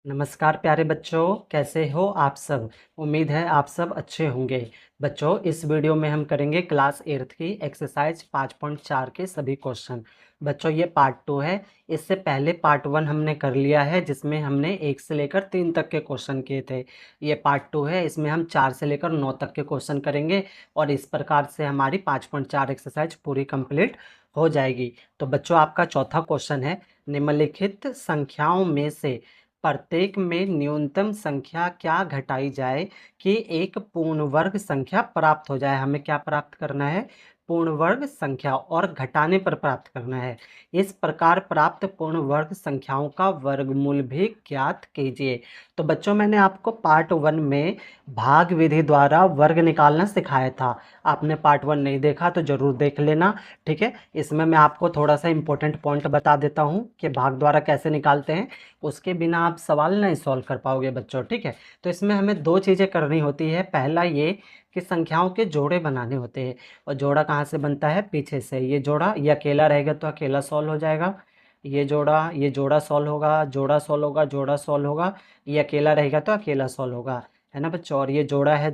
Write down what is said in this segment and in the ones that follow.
नमस्कार प्यारे बच्चों, कैसे हो आप सब। उम्मीद है आप सब अच्छे होंगे। बच्चों, इस वीडियो में हम करेंगे क्लास 8th की एक्सरसाइज 5.4 के सभी क्वेश्चन। बच्चों, ये पार्ट 2 है। इससे पहले पार्ट 1 हमने कर लिया है, जिसमें हमने 1 से लेकर 3 तक के क्वेश्चन किए थे। ये पार्ट 2 है, इसमें हम 4 से लेकर 9 तक के क्वेश्चन करेंगे और इस प्रकार से हमारी 5.4 एक्सरसाइज पूरी कंप्लीट हो जाएगी। तो बच्चों, आपका चौथा क्वेश्चन है, निम्नलिखित संख्याओं में से प्रत्येक में न्यूनतम संख्या क्या घटाई जाए कि एक पूर्ण वर्ग संख्या प्राप्त हो जाए। हमें क्या प्राप्त करना है? पूर्ण वर्ग संख्या, और घटाने पर प्राप्त करना है। इस प्रकार प्राप्त पूर्ण वर्ग संख्याओं का वर्गमूल भी ज्ञात कीजिए। तो बच्चों, मैंने आपको पार्ट 1 में भाग विधि द्वारा वर्ग निकालना सिखाया था। आपने पार्ट 1 नहीं देखा तो जरूर देख लेना। ठीक है, इसमें मैं आपको थोड़ा सा इंपॉर्टेंट पॉइंट बता देता हूँ कि भाग द्वारा कैसे निकालते हैं। उसके बिना आप सवाल नहीं सॉल्व कर पाओगे बच्चों। ठीक है, तो इसमें हमें दो चीज़ें करनी होती है। पहला ये कि संख्याओं के जोड़े बनाने होते हैं, और जोड़ा कहाँ से बनता है? पीछे से। ये जोड़ा, ये अकेला रहेगा तो अकेला सॉल्व हो जाएगा। ये जोड़ा सॉल्व होगा, जोड़ा सॉल्व होगा, जोड़ा सॉल्व होगा। ये अकेला रहेगा तो अकेला सॉल्व होगा, है ना बच्चों। और ये जोड़ा है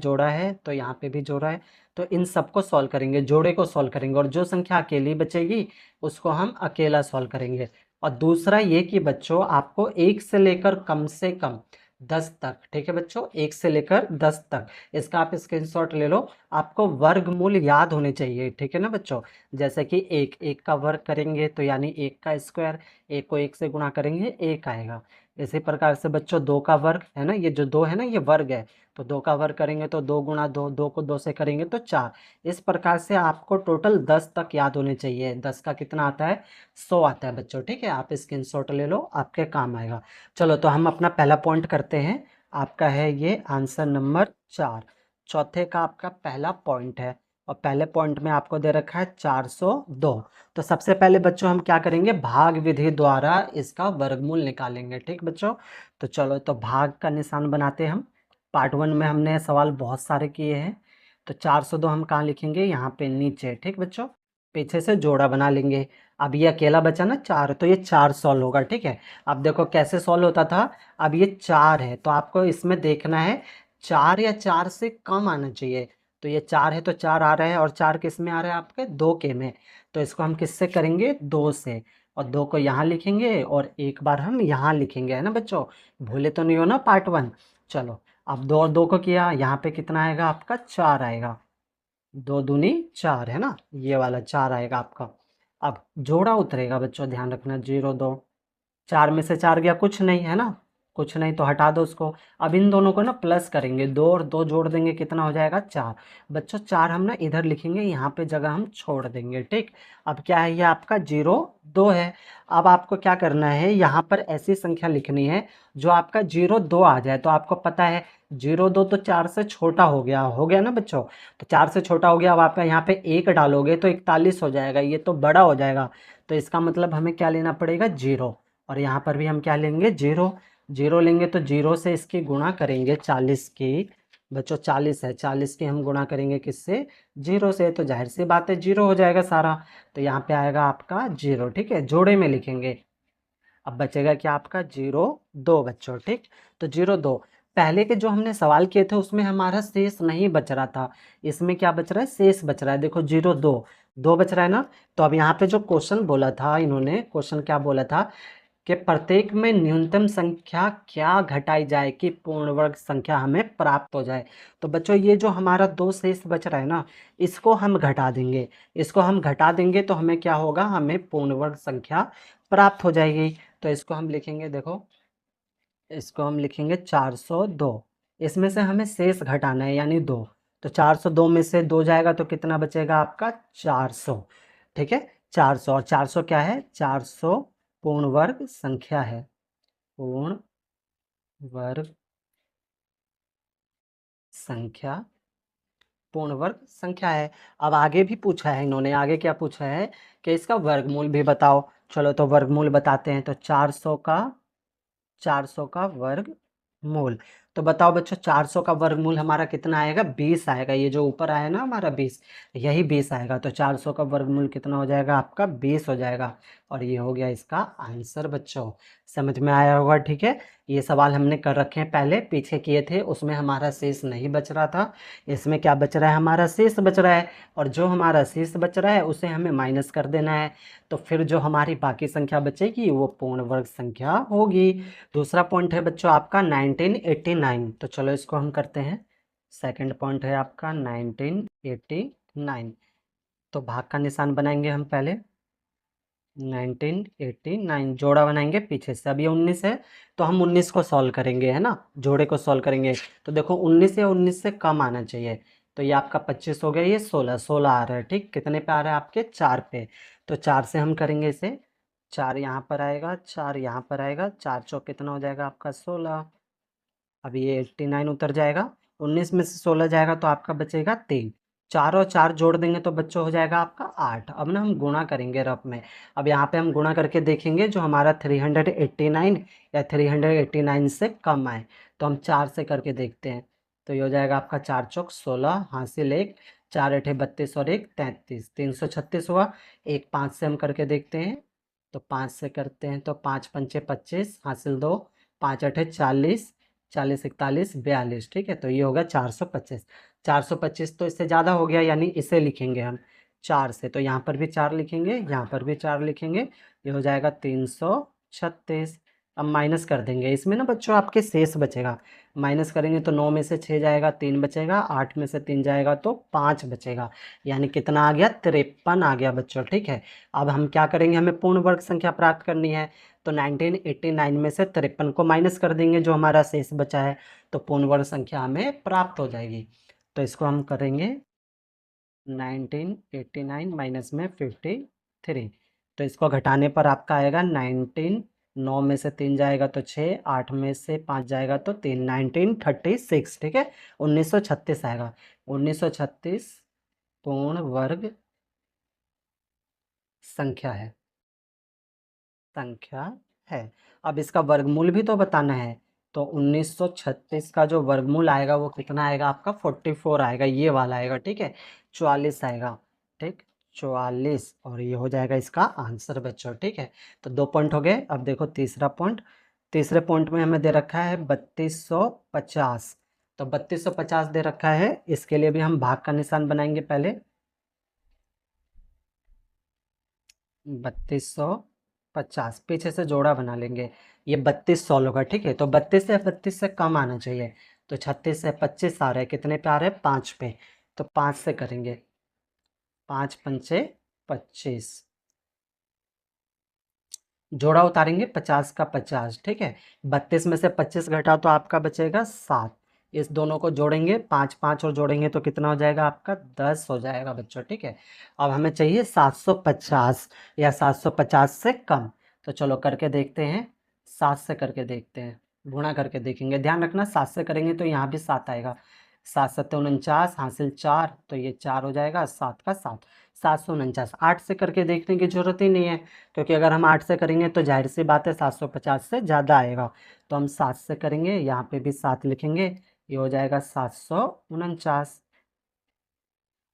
तो यहाँ पे भी जोड़ा है। तो इन सबको सॉल्व करेंगे, जोड़े को सॉल्व करेंगे, और जो संख्या अकेली बचेगी उसको हम अकेला सॉल्व करेंगे। और दूसरा ये कि बच्चों, आपको 1 से लेकर कम से कम 10 तक, ठीक है बच्चों, 1 से लेकर 10 तक, इसका आप स्क्रीनशॉट ले लो। आपको वर्गमूल याद होने चाहिए, ठीक है ना बच्चों। जैसे कि एक का वर्ग करेंगे तो यानी 1 का स्क्वायर, 1 को 1 से गुणा करेंगे 1 आएगा। इसी प्रकार से बच्चों 2 का वर्ग है ना, ये जो 2 है ना, ये वर्ग है, तो 2 का वर्ग करेंगे तो 2 गुणा 2, 2 को 2 से करेंगे तो 4। इस प्रकार से आपको टोटल 10 तक याद होने चाहिए। 10 का कितना आता है? 100 आता है बच्चों। ठीक है, आप स्क्रीनशॉट ले लो, आपके काम आएगा। चलो, तो हम अपना पहला पॉइंट करते हैं। आपका है ये आंसर नंबर 4। चौथे का आपका पहला पॉइंट है, और पहले पॉइंट में आपको दे रखा है 402। तो सबसे पहले बच्चों हम क्या करेंगे? भाग विधि द्वारा इसका वर्गमूल निकालेंगे। ठीक बच्चों, तो चलो, तो भाग का निशान बनाते हैं हम। पार्ट 1 में हमने सवाल बहुत सारे किए हैं। तो 402 हम कहाँ लिखेंगे? यहाँ पे नीचे। ठीक बच्चों, पीछे से जोड़ा बना लेंगे। अब ये अकेला बचा ना 4, तो ये 4 सॉल्व होगा। ठीक है, अब देखो कैसे सॉल्व होता था। अब ये 4 है तो आपको इसमें देखना है 4 या 4 से कम आना चाहिए। तो ये 4 है तो 4 आ रहा है, और 4 किस में आ रहा है? आपके 2 के में। तो इसको हम किससे करेंगे? 2 से। और 2 को यहाँ लिखेंगे और एक बार हम यहाँ लिखेंगे, है ना बच्चों। भूले तो नहीं हो ना पार्ट 1। चलो, अब 2 और 2 को किया, यहाँ पे कितना आएगा? आपका 4 आएगा। 2 दूनी 4, है ना, ये वाला 4 आएगा आपका। अब जोड़ा उतरेगा बच्चों, ध्यान रखना, 0 2। 4 में से 4 गया, कुछ नहीं, है ना, कुछ नहीं, तो हटा दो उसको। अब इन दोनों को ना प्लस करेंगे, 2 और 2 जोड़ देंगे, कितना हो जाएगा? 4। बच्चों 4 हम ना इधर लिखेंगे, यहाँ पे जगह हम छोड़ देंगे। ठीक, अब क्या है? ये आपका 0 2 है। अब आपको क्या करना है? यहाँ पर ऐसी संख्या लिखनी है जो आपका 0 2 आ जाए। तो आपको पता है 0 2 तो 4 से छोटा हो गया ना बच्चों। तो 4 से छोटा हो गया। अब आप यहाँ पे 1 डालोगे तो 41 हो जाएगा, ये तो बड़ा हो जाएगा। तो इसका मतलब हमें क्या लेना पड़ेगा? 0। और यहाँ पर भी हम क्या लेंगे? 0। 0 लेंगे तो 0 से इसकी गुणा करेंगे 40 की। बच्चों 40 है, 40 की हम गुणा करेंगे किससे? 0 से। तो जाहिर सी बात है 0 हो जाएगा सारा। तो यहाँ पे आएगा आपका 0। ठीक है, जोड़े में लिखेंगे। अब बचेगा क्या? आपका 0 2 बच्चों। ठीक, तो 0 2। पहले के जो हमने सवाल किए थे उसमें हमारा शेष नहीं बच रहा था। इसमें क्या बच रहा है? शेष बच रहा है। देखो 0 2 2 बच रहा है ना। तो अब यहाँ पे जो क्वेश्चन बोला था इन्होंने, क्वेश्चन क्या बोला था कि प्रत्येक में न्यूनतम संख्या क्या घटाई जाए कि पूर्ण वर्ग संख्या हमें प्राप्त हो जाए। तो बच्चों ये जो हमारा 2 शेष बच रहा है ना, इसको हम घटा देंगे। इसको हम घटा देंगे तो हमें क्या होगा? हमें पूर्ण वर्ग संख्या प्राप्त हो जाएगी। तो इसको हम लिखेंगे, देखो इसको हम लिखेंगे 402। इसमें से हमें शेष घटाना है यानी 2। तो 402 में से 2 जाएगा तो कितना बचेगा? आपका 400। ठीक है, 400। और 400 क्या है? 400 पूर्ण वर्ग संख्या है। पूर्ण वर्ग संख्या, पूर्ण वर्ग संख्या है। अब आगे भी पूछा है इन्होंने, आगे क्या पूछा है कि इसका वर्गमूल भी बताओ। चलो, तो वर्गमूल बताते हैं। तो 400 का वर्गमूल। तो बताओ बच्चों 400 का वर्गमूल हमारा कितना आएगा, 20 आएगा। ये जो ऊपर आया ना हमारा 20, यही 20 आएगा। तो 400 का वर्गमूल कितना हो जाएगा आपका, 20 हो जाएगा। और ये हो गया इसका आंसर बच्चों। समझ में आया होगा, ठीक है। ये सवाल हमने कर रखे हैं, पहले पीछे किए थे, उसमें हमारा शेष नहीं बच रहा था। इसमें क्या बच रहा है, हमारा शेष बच रहा है। और जो हमारा शेष बच रहा है उसे हमें माइनस कर देना है। तो फिर जो हमारी बाकी संख्या बचेगी वो पूर्ण वर्ग संख्या होगी। दूसरा पॉइंट है बच्चों आपका 1989। तो चलो इसको हम करते हैं। सेकंड पॉइंट है आपका 1989। तो भाग का निशान बनाएंगे हम पहले। 1989 जोड़ा बनाएंगे पीछे से। अब ये 19 है तो हम 19 को सॉल्व करेंगे, है ना, जोड़े को सॉल्व करेंगे। तो देखो 19 या 19 से कम आना चाहिए। तो ये आपका 25 हो गया, ये 16 16 आ रहा है, ठीक। कितने पे आ रहा है आपके, 4 पे। तो 4 से हम करेंगे इसे। 4 यहाँ पर आएगा, 4 यहाँ पर आएगा, 4 चौक कितना हो जाएगा आपका 16। अब ये 89 उतर जाएगा, 19 में से 16 जाएगा तो आपका बचेगा 3। 4 और 4 जोड़ देंगे तो बच्चों हो जाएगा आपका 8। अब ना हम गुणा करेंगे रफ में। अब यहाँ पे हम गुणा करके देखेंगे जो हमारा 389 या 389 से कम आए। तो हम 4 से करके देखते हैं। तो ये हो जाएगा आपका 4 चौक 16, हासिल 1, 4 अठे 32 और 1 33, 336 हुआ। एक 5 से हम करके देखते हैं। तो 5 से करते हैं तो 5 पंचे 25, हासिल 2, 5 अठे 40, 40 41 42, ठीक है। तो ये होगा 425। 425 तो इससे ज़्यादा हो गया, यानी इसे लिखेंगे हम 4 से। तो यहाँ पर भी 4 लिखेंगे, यहाँ पर भी 4 लिखेंगे। ये हो जाएगा 336। अब माइनस कर देंगे इसमें ना बच्चों, आपके शेष बचेगा। माइनस करेंगे तो 9 में से 6 जाएगा, 3 बचेगा, 8 में से 3 जाएगा तो 5 बचेगा। यानी कितना आ गया, 53 आ गया बच्चों, ठीक है। अब हम क्या करेंगे, हमें पूर्ण वर्ग संख्या प्राप्त करनी है। तो 1989 में से 53 को माइनस कर देंगे, जो हमारा शेष बचा है। तो पूर्ण वर्ग संख्या हमें प्राप्त हो जाएगी। तो इसको हम करेंगे 1989 माइनस में 53। तो इसको घटाने पर आपका आएगा 19। 9 में से 3 जाएगा तो 6, 8 में से 5 जाएगा तो 3, 1936, ठीक है। 1936 आएगा। 1936 पूर्ण वर्ग संख्या है, संख्या है। अब इसका वर्गमूल भी तो बताना है। तो 1936 का जो वर्गमूल आएगा वो कितना आएगा आपका, 44 आएगा, ये वाला आएगा, ठीक है। 44 आएगा, ठीक, 44। और ये हो जाएगा इसका आंसर बच्चों, ठीक है। तो 2 पॉइंट हो गए। अब देखो तीसरा पॉइंट। तीसरे पॉइंट में हमें दे रखा है 3250। तो 3250 दे रखा है, इसके लिए भी हम भाग का निशान बनाएंगे पहले। 3250 पीछे से जोड़ा बना लेंगे। ये 32 सॉल्व होगा, ठीक है। तो 32 से 32 से कम आना चाहिए। तो 36 से 25 आ रहा है, कितने पे आ रहे हैं, 5 पे। तो 5 से करेंगे, 5 पंचे 25, जोड़ा उतारेंगे 50 का 50, ठीक है। 32 में से 25 घटा तो आपका बचेगा 7। इस दोनों को जोड़ेंगे, 5 5 और जोड़ेंगे तो कितना हो जाएगा आपका, 10 हो जाएगा बच्चों, ठीक है। अब हमें चाहिए 750 या 750 से कम। तो चलो करके देखते हैं, 7 से करके देखते हैं। गुणा करके देखेंगे, ध्यान रखना 7 से करेंगे तो यहाँ भी 7 आएगा। 7 7 49, हासिल 4, तो ये 4 हो जाएगा, 7 का 7, 749। 8 से करके देखने की जरूरत ही नहीं है, क्योंकि अगर हम 8 से करेंगे तो जाहिर सी बात है 750 से ज़्यादा आएगा। तो हम 7 से करेंगे, यहाँ पे भी 7 लिखेंगे, ये हो जाएगा 749।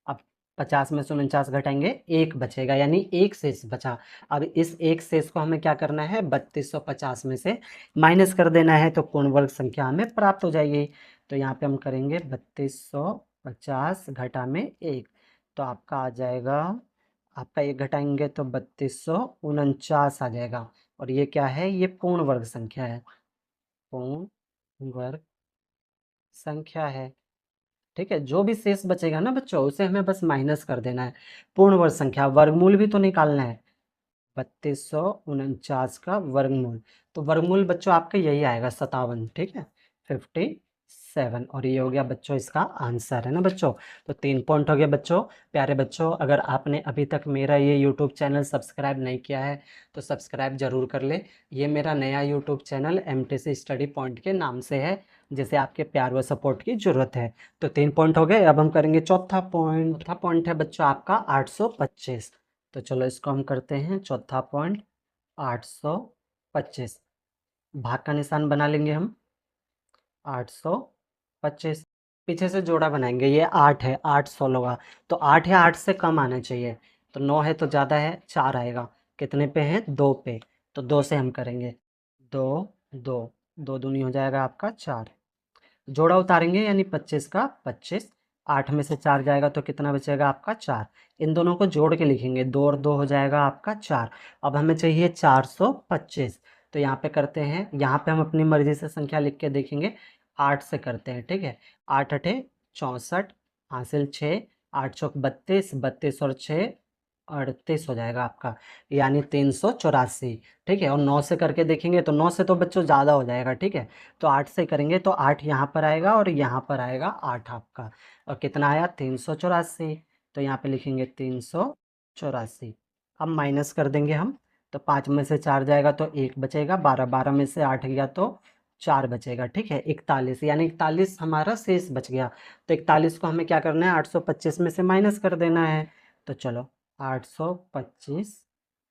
अब 50 में से 49 घटाएंगे, एक बचेगा, यानी एक शेष बचा। अब इस एक शेष को हमें क्या करना है, 3250 में से माइनस कर देना है, तो पूर्ण वर्ग संख्या हमें प्राप्त हो जाएगी। तो यहाँ पे हम करेंगे 3250 घटा में एक, तो आपका आ जाएगा, आपका एक घटाएंगे तो 3249 आ जाएगा। और ये क्या है, ये पूर्ण वर्ग संख्या है, पूर्ण वर्ग संख्या है, ठीक है। जो भी शेष बचेगा ना बच्चों, उसे हमें बस माइनस कर देना है। पूर्ण वर्ग संख्या, वर्गमूल भी तो निकालना है। 3249 का वर्गमूल, तो वर्गमूल बच्चों आपका यही आएगा 57, ठीक है, 57। और ये हो गया बच्चों इसका आंसर, है ना बच्चों। तो 3 पॉइंट हो गए बच्चों। प्यारे बच्चों, अगर आपने अभी तक मेरा ये यूट्यूब चैनल सब्सक्राइब नहीं किया है तो सब्सक्राइब जरूर कर ले। ये मेरा नया YouTube channel MTC study point के नाम से है, जिसे आपके प्यार व सपोर्ट की जरूरत है। तो 3 पॉइंट हो गए। अब हम करेंगे चौथा पॉइंट। चौथा पॉइंट है बच्चों आपका 825। तो चलो इसको हम करते हैं, चौथा पॉइंट 825। भाग का निशान बना लेंगे हम। 825। पीछे से जोड़ा बनाएंगे, ये 8 है, 8 16 होगा, तो 8 है, 8 से कम आना चाहिए, तो 9 है तो ज़्यादा है, 4 आएगा, कितने पे है, 2 पे, तो 2 से हम करेंगे, 2 2, 2 दूनी हो जाएगा आपका 4, जोड़ा उतारेंगे यानी 25 का 25, 8 में से 4 जाएगा तो कितना बचेगा आपका 4, इन दोनों को जोड़ के लिखेंगे, 2 और 2 हो जाएगा आपका 4, अब हमें चाहिए 425, तो यहाँ पे करते हैं, यहाँ पे हम अपनी मर्जी से संख्या लिख के देखेंगे, 8 से करते हैं, ठीक है, 8 अठे 64, हासिल 6, 8 चौक 32, 32 और 6 38 हो जाएगा आपका, यानी 384, ठीक है, और 9 से करके देखेंगे तो 9 से तो बच्चों ज़्यादा हो जाएगा, ठीक है, तो 8 से करेंगे तो 8 यहाँ पर आएगा और यहाँ पर आएगा 8 आपका, और कितना आया 384, तो यहाँ पे लिखेंगे 384, अब माइनस कर देंगे हम, तो 5 में से 4 जाएगा तो 1 बचेगा, 12 12 में से 8 गया तो 4 बचेगा, ठीक है, 41, यानी 41 हमारा शेष बच गया, तो 41 को हमें क्या करना है, 825 में से माइनस कर देना है, तो चलो 825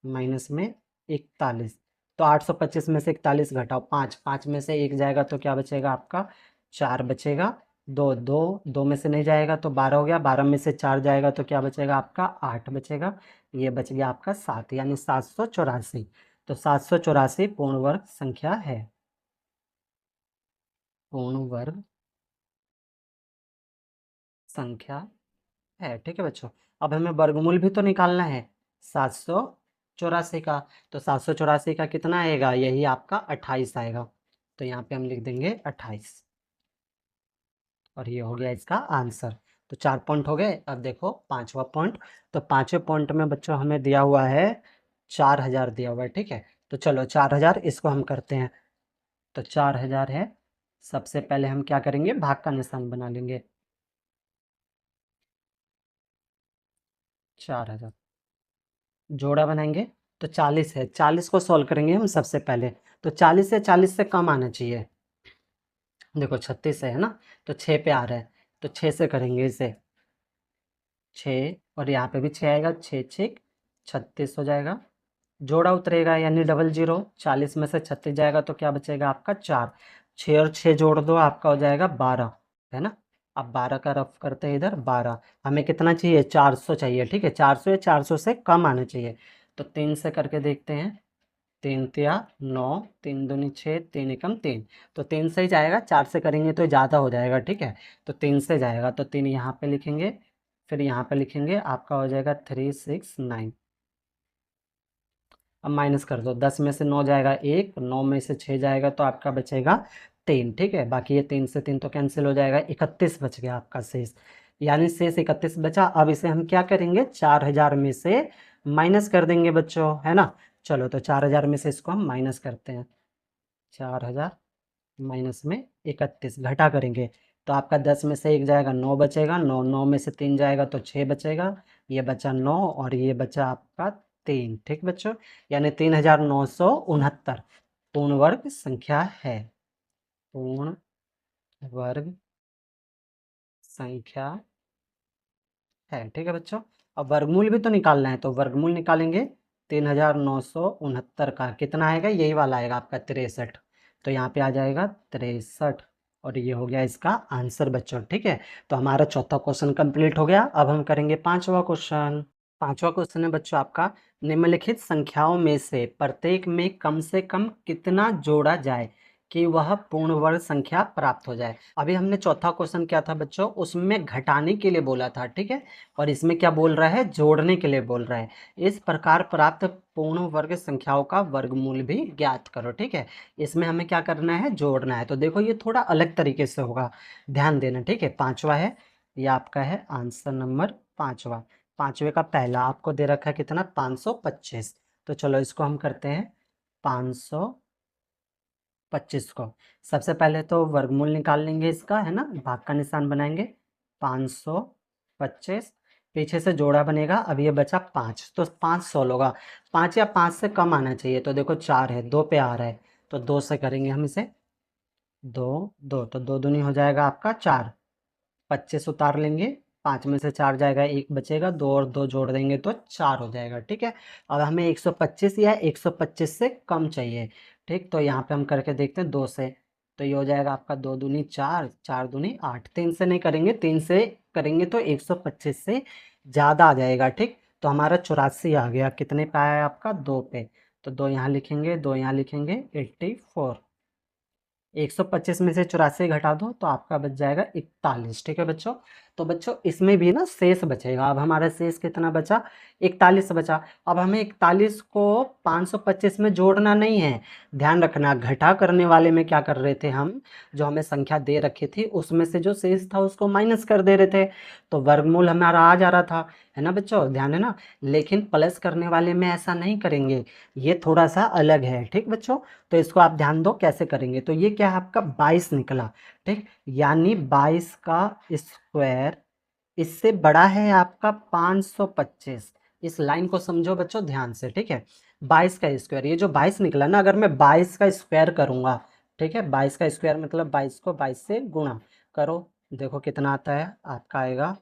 माइनस में 41, तो 825 में से 41 घटाओ 5, 5 में से 1 जाएगा तो क्या बचेगा आपका 4 बचेगा, 2 2, 2 में से नहीं जाएगा तो 12 हो गया, 12 में से 4 जाएगा तो क्या बचेगा आपका 8 बचेगा, ये बच गया आपका 7, यानी 784, तो 784 पूर्ण वर्ग संख्या है, पूर्ण वर्ग संख्या है, ठीक है बच्चों। अब हमें वर्गमूल भी तो निकालना है 784 का, तो 784 का कितना आएगा, यही आपका 28 आएगा, तो यहाँ पे हम लिख देंगे 28, और ये हो गया इसका आंसर, तो 4 पॉइंट हो गए। अब देखो पांचवा पॉइंट, तो पांचवें पॉइंट में बच्चों हमें दिया हुआ है 4000 दिया हुआ है, ठीक है, तो चलो 4000 इसको हम करते हैं, तो 4000 है, सबसे पहले हम क्या करेंगे, भाग का निशान बना लेंगे, 4000, जोड़ा बनाएंगे, तो 40 है, 40 को सॉल्व करेंगे हम सबसे पहले, तो 40 से 40 से कम आना चाहिए, देखो 36 है ना, तो 6 पे आ रहा है, तो 6 से करेंगे इसे, 6, और यहाँ पे भी 6 आएगा, 6 6 36 हो जाएगा, जोड़ा उतरेगा यानी डबल जीरो, 40 में से 36 जाएगा तो क्या बचेगा आपका 4, 6 और 6 जोड़ दो आपका हो जाएगा 12, है ना, अब 12 का रफ करते हैं इधर, 12 हमें कितना चाहिए, 400 चाहिए, ठीक है, 400 या 400 से कम आना चाहिए, तो 3 से करके देखते हैं, 3 तिया 9, 3 दूनी 6, 3 एकम 3, तो 3 से ही जाएगा, 4 से करेंगे तो ज़्यादा हो जाएगा, ठीक है, तो 3 से जाएगा, तो 3 यहाँ पे लिखेंगे, फिर यहाँ पे लिखेंगे, आपका हो जाएगा 369, अब माइनस कर दो, 10 में से 9 जाएगा 1, 9 में से 6 जाएगा तो आपका बचेगा 3, ठीक है, बाकी ये 3 से 3 तो कैंसिल हो जाएगा, 31 बच गया आपका शेष, यानी शेष 31 बचा, अब इसे हम क्या करेंगे, 4000 में से माइनस कर देंगे बच्चों, है ना, चलो तो 4000 में से इसको हम माइनस करते हैं, 4000 माइनस में 31 घटा करेंगे, तो आपका 10 में से 1 जाएगा 9 बचेगा, 9 9 में से 3 जाएगा तो 6 बचेगा, ये बचा 9 और ये बचा आपका 3, ठीक बच्चों, यानी 3969 पूर्ण वर्ग संख्या है, पूर्ण वर्ग संख्या है, ठीक है बच्चों। अब वर्गमूल भी तो निकालना है, तो वर्गमूल निकालेंगे, 3969 का कितना आएगा, यही वाला आएगा आपका 63, तो यहाँ पे आ जाएगा 63, और ये हो गया इसका आंसर बच्चों, ठीक है, तो हमारा चौथा क्वेश्चन कंप्लीट हो गया। अब हम करेंगे पांचवा क्वेश्चन, पांचवा क्वेश्चन है बच्चों आपका, निम्नलिखित संख्याओं में से प्रत्येक में कम से कम कितना जोड़ा जाए कि वह पूर्ण वर्ग संख्या प्राप्त हो जाए। अभी हमने चौथा क्वेश्चन क्या था बच्चों, उसमें घटाने के लिए बोला था, ठीक है, और इसमें क्या बोल रहा है, जोड़ने के लिए बोल रहा है, इस प्रकार प्राप्त पूर्ण वर्ग संख्याओं का वर्गमूल भी ज्ञात करो, ठीक है, इसमें हमें क्या करना है, जोड़ना है, तो देखो ये थोड़ा अलग तरीके से होगा, ध्यान देना, ठीक है, पांचवा है, ये आपका है आंसर नंबर पांचवा, पांचवे का पहला आपको दे रखा है कितना, 525, तो चलो इसको हम करते हैं 525 को, सबसे पहले तो वर्गमूल निकाल लेंगे इसका, है ना, भाग का निशान बनाएंगे, 525, पीछे से जोड़ा बनेगा, अब ये बचा 5, तो 5 16 होगा, 5 या 5 से कम आना चाहिए, तो देखो 4 है, 2 पे आ रहा है, तो 2 से करेंगे हम इसे, 2 2, तो 2 दूनी हो जाएगा आपका 4, 25 उतार लेंगे, 5 में से 4 जाएगा, 1 बचेगा, 2 और 2 जोड़ देंगे तो 4 हो जाएगा, ठीक है, अब हमें 125 या 125 से कम चाहिए, ठीक, तो यहाँ पे हम करके देखते हैं 2 से, तो ये हो जाएगा आपका 2 दूनी 4, 4 दूनी 8। 3 से नहीं करेंगे, 3 से करेंगे तो 125 से ज़्यादा आ जाएगा, ठीक। तो हमारा 84 आ गया, कितने पे आया आपका 2 पे। तो 2 यहाँ लिखेंगे, 2 यहाँ लिखेंगे, 84। 125 में से 84 घटा दो तो आपका बच जाएगा 41, ठीक है बच्चों। तो बच्चों इसमें भी ना शेष बचेगा। अब हमारा शेष कितना बचा, 41 बचा। अब हमें 41 को 525 में जोड़ना नहीं है, ध्यान रखना। घटा करने वाले में क्या कर रहे थे हम, जो हमें संख्या दे रखी थी उसमें से जो शेष था उसको माइनस कर दे रहे थे, तो वर्गमूल हमारा आ जा रहा था, है ना बच्चों, ध्यान है ना। लेकिन प्लस करने वाले में ऐसा नहीं करेंगे, ये थोड़ा सा अलग है, ठीक बच्चों। तो इसको आप ध्यान दो कैसे करेंगे। तो ये क्या है आपका 22 निकला, ठीक। यानी 22 का स्क्वायर इससे बड़ा है आपका 525। इस लाइन को समझो बच्चों ध्यान से, ठीक है। 22 का स्क्वायर, ये जो 22 निकला ना, अगर मैं 22 का स्क्वायर करूंगा, ठीक है, 22 का स्क्वायर मतलब 22 को 22 से गुणा करो, देखो कितना आता है आपका, आएगा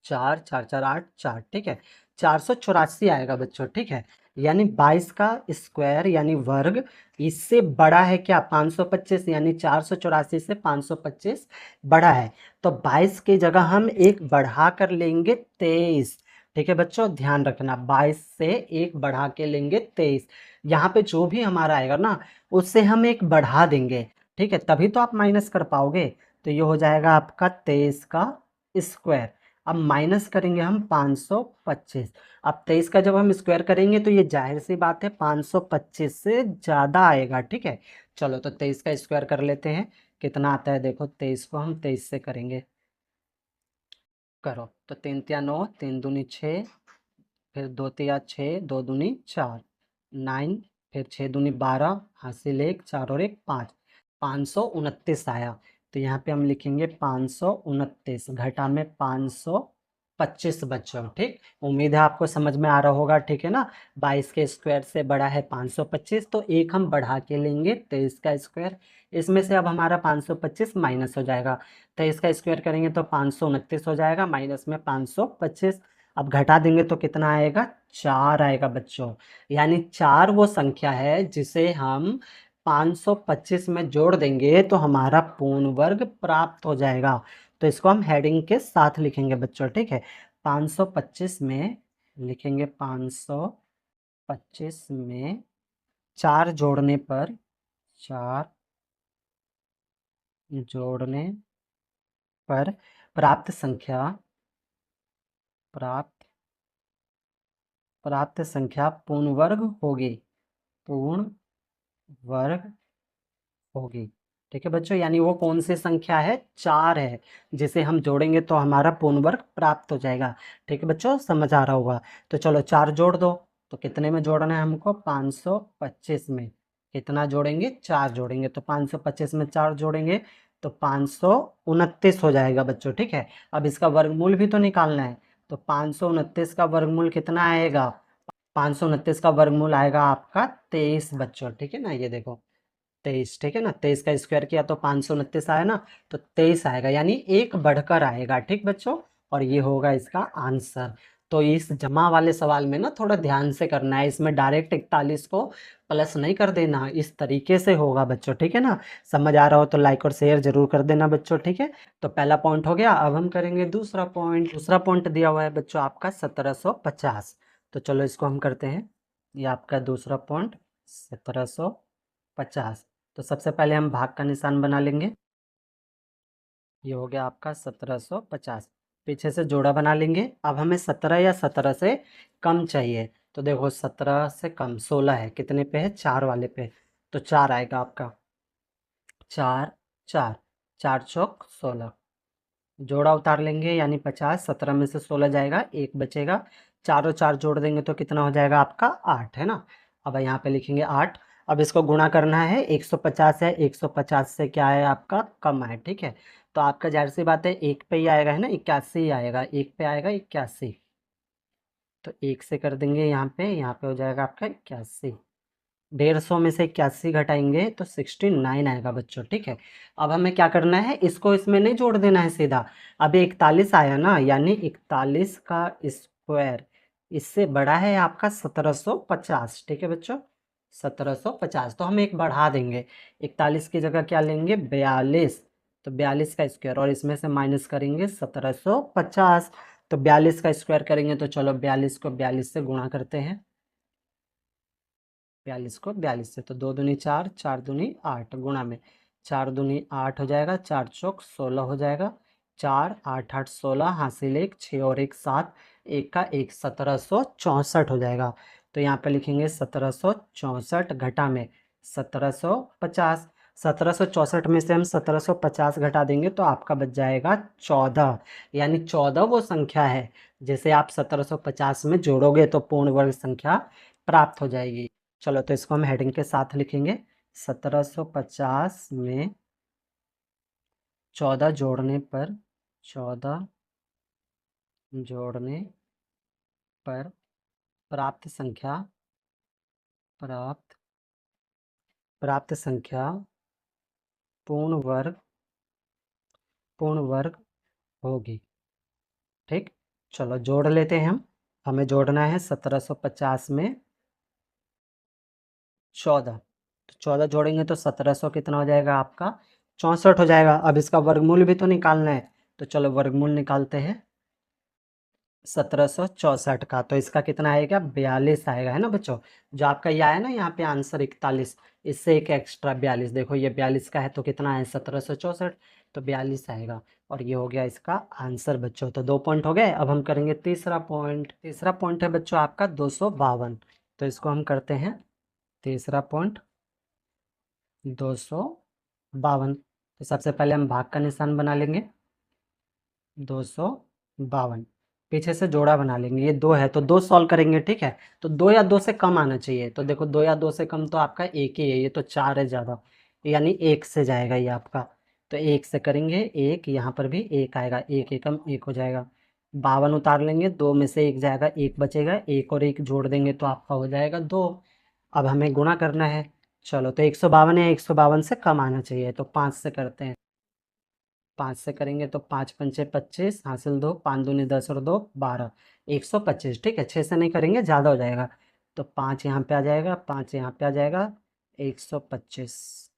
4, 4 4 8 4, ठीक है, 484 आएगा बच्चों, ठीक है। यानी 22 का स्क्वायर यानी वर्ग इससे बड़ा है क्या, 525, यानी 484 से 525 बड़ा है। तो 22 की जगह हम एक बढ़ा कर लेंगे 23, ठीक है बच्चों, ध्यान रखना। 22 से एक बढ़ा के लेंगे 23। यहाँ पे जो भी हमारा आएगा ना उससे हम एक बढ़ा देंगे, ठीक है, तभी तो आप माइनस कर पाओगे। तो ये हो जाएगा आपका 23 का स्क्वायर। अब माइनस करेंगे हम 525। अब 23 का जब हम स्क्वायर करेंगे तो ये जाहिर सी बात है 525 से ज़्यादा आएगा, ठीक है। चलो तो 23 का स्क्वायर कर लेते हैं, कितना आता है देखो, 23 को हम 23 से करेंगे, करो तो 3 तिया 9, 3 दूनी 6, फिर 2 तिया 6, 2 दूनी 4, 9, फिर 6 दूनी 12, हासिल 1, 4 और 1 5, 529 आया। तो यहाँ पे हम लिखेंगे 529, घटा में 525 बच्चों, ठीक। उम्मीद है आपको समझ में आ रहा होगा, ठीक है ना। 22 के स्क्वायर से बड़ा है 525, तो एक हम बढ़ा के लेंगे 23 का स्क्वायर। इसमें से अब हमारा 525 माइनस हो जाएगा, 23 का स्क्वायर करेंगे तो 529 हो जाएगा, माइनस में 525। अब घटा देंगे तो कितना आएगा, 4 आएगा बच्चों। यानी 4 वो संख्या है जिसे हम 525 में जोड़ देंगे तो हमारा पूर्ण वर्ग प्राप्त हो जाएगा। तो इसको हम हेडिंग के साथ लिखेंगे बच्चों, ठीक है। 525 में लिखेंगे, 525 में 4 जोड़ने पर, 4 जोड़ने पर प्राप्त संख्या, प्राप्त प्राप्त संख्या पूर्ण वर्ग होगी, पूर्ण वर्ग होगी, ठीक है बच्चों। यानी वो कौन सी संख्या है, 4 है, जिसे हम जोड़ेंगे तो हमारा पूर्ण वर्ग प्राप्त हो जाएगा, ठीक है बच्चों, समझ आ रहा होगा। तो चलो 4 जोड़ दो, तो कितने में जोड़ना है हमको, 525 में। कितना जोड़ेंगे, 4 जोड़ेंगे, तो 525 में 4 जोड़ेंगे तो 529 हो जाएगा बच्चों, ठीक है। अब इसका वर्गमूल भी तो निकालना है, तो 529 का वर्गमूल कितना आएगा, 529 का वर्गमूल आएगा आपका 23 बच्चों, ठीक है ना। ये देखो 23, ठीक है ना, 23 का स्क्वायर किया तो 529 आया ना, तो 23 आएगा, यानी एक बढ़कर आएगा, ठीक बच्चों। और ये होगा इसका आंसर। तो इस जमा वाले सवाल में ना थोड़ा ध्यान से करना है, इसमें डायरेक्ट 41 को प्लस नहीं कर देना, इस तरीके से होगा बच्चों, ठीक है ना। समझ आ रहा हो तो लाइक और शेयर जरूर कर देना बच्चों, ठीक है। तो पहला पॉइंट हो गया। अब हम करेंगे दूसरा पॉइंट। दूसरा पॉइंट दिया हुआ है बच्चों आपका 1750। तो चलो इसको हम करते हैं, ये आपका दूसरा पॉइंट 1750। तो सबसे पहले हम भाग का निशान बना लेंगे, ये हो गया आपका 1750। पीछे से जोड़ा बना लेंगे। अब हमें 17 या 17 से कम चाहिए, तो देखो 17 से कम 16 है, कितने पे है, 4 वाले पे, तो 4 आएगा आपका, 4 4, 4 चौक 16, जोड़ा उतार लेंगे यानी 50, 17 में से 16 जाएगा, एक बचेगा, 4 और 4 जोड़ देंगे तो कितना हो जाएगा आपका 8, है ना। अब यहाँ पे लिखेंगे 8। अब इसको गुणा करना है, 150 है, 150 से क्या है आपका कम है, ठीक है। तो आपका जाहिर सी बात है एक पे ही आएगा, है ना, 81 आएगा, एक पे आएगा 81, तो एक से कर देंगे, यहाँ पे हो जाएगा आपका 81। 150 में से 81 घटाएंगे तो 69 आएगा बच्चों, ठीक है। अब हमें क्या करना है, इसको इसमें नहीं जोड़ देना है सीधा। अभी 41 आया ना, यानी 41 का स्क्वायर इससे बड़ा है आपका 1750, ठीक है बच्चों, 1750। तो हम एक बढ़ा देंगे, 41 की जगह क्या लेंगे 42, तो 42 का स्क्वायर और इसमें से माइनस करेंगे 1750। तो 42 का स्क्वायर करेंगे तो चलो 42 को 42 से गुणा करते हैं, 42 को 42 से, तो 2 दूनी 4, 4 दूनी 8, गुणा में 4 दूनी 8 हो जाएगा, 4 चौक 16 हो जाएगा, 4 8 8 16, हासिल 1, 6 और 1 7, एक का 1, 1764 हो जाएगा। तो यहाँ पे लिखेंगे 1764 घटा में 1750। 1764 में से हम 1750 घटा देंगे तो आपका बच जाएगा 14, यानी 14 वो संख्या है जिसे आप 1750 में जोड़ोगे तो पूर्ण वर्ग संख्या प्राप्त हो जाएगी। चलो तो इसको हम हेडिंग के साथ लिखेंगे, 1750 में 14 जोड़ने पर, 14 जोड़ने पर प्राप्त संख्या, प्राप्त प्राप्त संख्या पूर्ण वर्ग, पूर्ण वर्ग होगी। ठीक, चलो जोड़ लेते हैं हम। हमें जोड़ना है 1750 में 14, तो 14 जोड़ेंगे तो 1700 कितना हो जाएगा आपका 64 हो जाएगा। अब इसका वर्गमूल भी तो निकालना है, तो चलो वर्गमूल निकालते हैं 1764 का। तो इसका कितना आएगा 42 आएगा, है ना बच्चों। जो आपका ये आया ना यहाँ पे आंसर 41, इससे एक एक्स्ट्रा 42, देखो ये 42 का है तो कितना है 1764, तो 42 आएगा। और ये हो गया इसका आंसर बच्चों। तो 2 पॉइंट हो गए। अब हम करेंगे तीसरा पॉइंट। तीसरा पॉइंट है बच्चों आपका 252। तो इसको हम करते हैं तीसरा पॉइंट 252। तो सबसे पहले हम भाग का निशान बना लेंगे, 252। पीछे से जोड़ा बना लेंगे, ये 2 है तो 2 सॉल्व करेंगे, ठीक है। तो 2 या 2 से कम आना चाहिए, तो देखो 2 या 2 से कम तो आपका एक ही है, ये तो 4 है ज़्यादा, यानी 1 से जाएगा ये आपका। तो 1 से करेंगे, 1 यहाँ पर भी 1 आएगा, 1 एकम 1 हो जाएगा। 52 उतार लेंगे, 2 में से 1 जाएगा, 1 बचेगा, 1 और 1 जोड़ देंगे तो आपका हो जाएगा 2। अब हमें गुणा करना है, चलो तो 152 है, 152 से कम आना चाहिए, तो 5 से करते हैं। 5 से करेंगे तो 5 पंचे 25, हासिल 2, 5 दूनी 10 और 2 12, 125। ठीक है, 6 से नहीं करेंगे ज़्यादा हो जाएगा, तो 5 यहाँ पे आ जाएगा, 5 यहाँ पे आ जाएगा, 125।